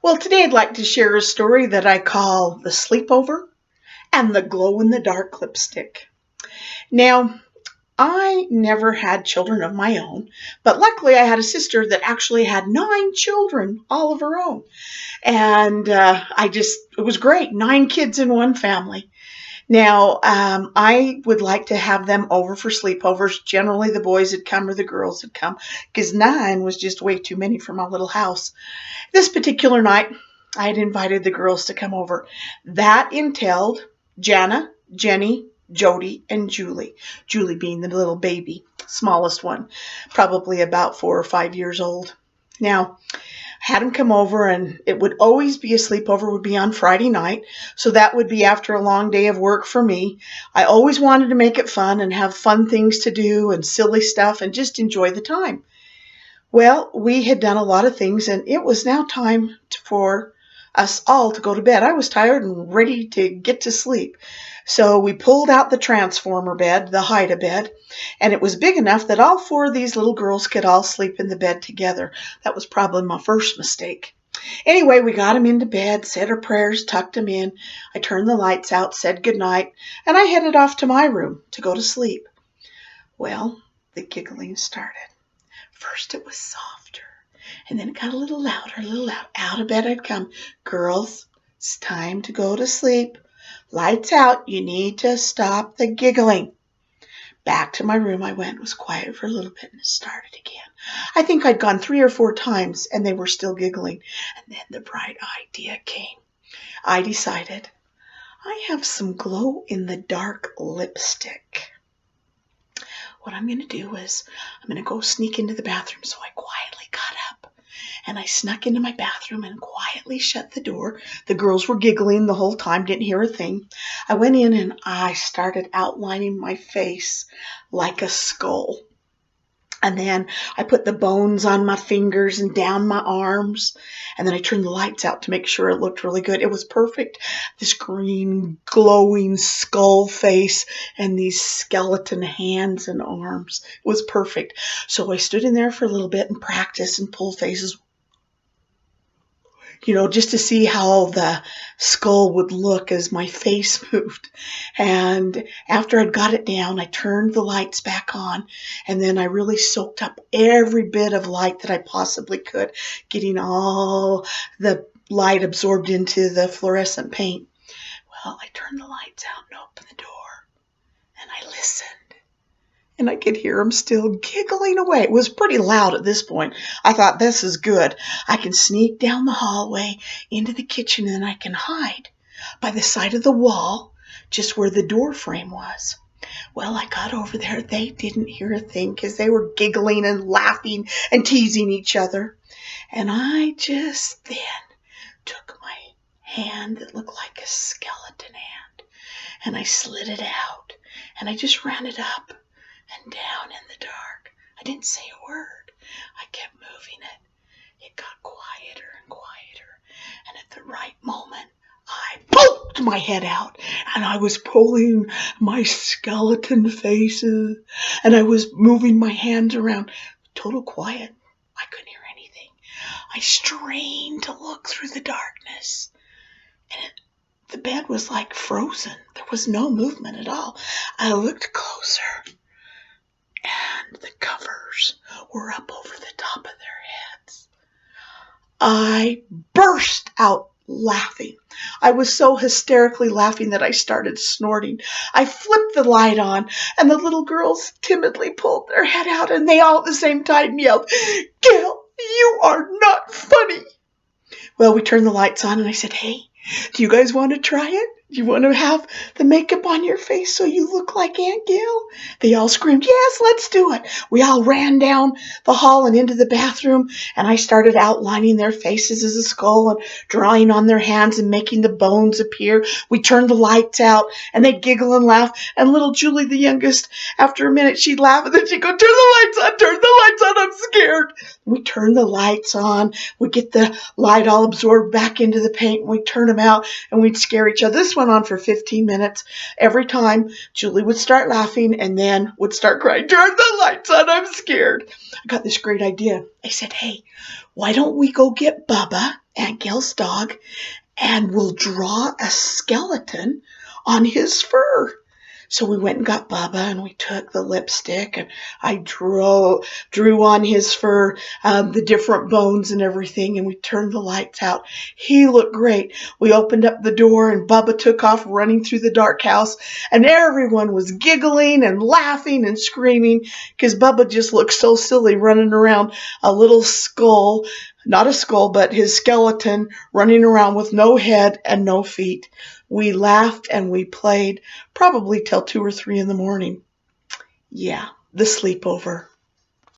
Well, today I'd like to share a story that I call The Sleepover and the Glow-in-the-Dark Lipstick. Now, I never had children of my own, but luckily I had a sister that actually had 9 children all of her own. And it was great, 9 kids in one family. Now, I would like to have them over for sleepovers. Generally, the boys would come or the girls would come because 9 was just way too many for my little house. This particular night, I had invited the girls to come over. That entailed Jana, Jenny, Jody, and Julie. Julie being the little baby, smallest one, probably about 4 or 5 years old. Now, had them come over, and it would always be a sleepover, would be on Friday night. So that would be after a long day of work for me. I always wanted to make it fun and have fun things to do and silly stuff and just enjoy the time. Well, we had done a lot of things, and it was now time for us all to go to bed. I was tired and ready to get to sleep. So we pulled out the transformer bed, the hide-a-bed, and it was big enough that all 4 of these little girls could all sleep in the bed together. That was probably my first mistake. Anyway, we got them into bed, said our prayers, tucked them in. I turned the lights out, said goodnight, and I headed off to my room to go to sleep. Well, the giggling started. First it was softer, and then it got a little louder, a little loud. Out of bed I'd come. Girls, it's time to go to sleep. Lights out. You need to stop the giggling. Back to my room I went. It was quiet for a little bit, and it started again. I think I'd gone 3 or 4 times, and they were still giggling. And then the bright idea came. I decided I have some glow-in-the-dark lipstick. What I'm going to do is I'm going to go sneak into the bathroom. So I quietly got up and I snuck into my bathroom and quietly shut the door. The girls were giggling the whole time, didn't hear a thing. I went in and I started outlining my face like a skull. And then I put the bones on my fingers and down my arms. And then I turned the lights out to make sure it looked really good. It was perfect. This green, glowing skull face and these skeleton hands and arms. It was perfect. So I stood in there for a little bit and practiced and pulled faces, just to see how the skull would look as my face moved. And after I'd got it down, I turned the lights back on, and then I really soaked up every bit of light that I possibly could, getting all the light absorbed into the fluorescent paint. Well, I turned the lights out and opened the door, and I listened. And I could hear them still giggling away. It was pretty loud at this point. I thought, this is good. I can sneak down the hallway into the kitchen and I can hide by the side of the wall, just where the door frame was. Well, I got over there. They didn't hear a thing because they were giggling and laughing and teasing each other. And I just then took my hand that looked like a skeleton hand and I slid it out and I just ran it up and down in the dark. I didn't say a word. I kept moving it. It got quieter and quieter. And at the right moment, I poked my head out. And I was pulling my skeleton faces. And I was moving my hands around. Total quiet. I couldn't hear anything. I strained to look through the darkness. And the bed was like frozen. There was no movement at all. I looked closer. And the covers were up over the top of their heads. I burst out laughing. I was so hysterically laughing that I started snorting. I flipped the light on, and the little girls timidly pulled their head out, and they all at the same time yelled, "Gayle, you are not funny." Well, we turned the lights on, and I said, "Hey, do you guys want to try it? Do you want to have the makeup on your face so you look like Aunt Gayle?" They all screamed, "Yes, let's do it." We all ran down the hall and into the bathroom, and I started outlining their faces as a skull and drawing on their hands and making the bones appear. We turned the lights out, and they'd giggle and laugh. And little Julie, the youngest, after a minute, she'd laugh, and then she'd go, "Turn the lights on, turn the lights on, I'm scared." We turned the lights on. We'd get the light all absorbed back into the paint, and we'd turn them out, and we'd scare each other. This went on for 15 minutes. Every time, Julie would start laughing and then would start crying, "Turn the lights on, I'm scared." I got this great idea. I said, "Hey, why don't we go get Bubba, Aunt Gayle's dog and we'll draw a skeleton on his fur. So we went and got Bubba and we took the lipstick and I drew on his fur the different bones and everything, and we turned the lights out. He looked great. We opened up the door and Bubba took off running through the dark house, and everyone was giggling and laughing and screaming because Bubba just looked so silly running around a little skull, not a skull, but his skeleton running around with no head and no feet. We laughed and we played probably till 2 or 3 in the morning. Yeah, the sleepover.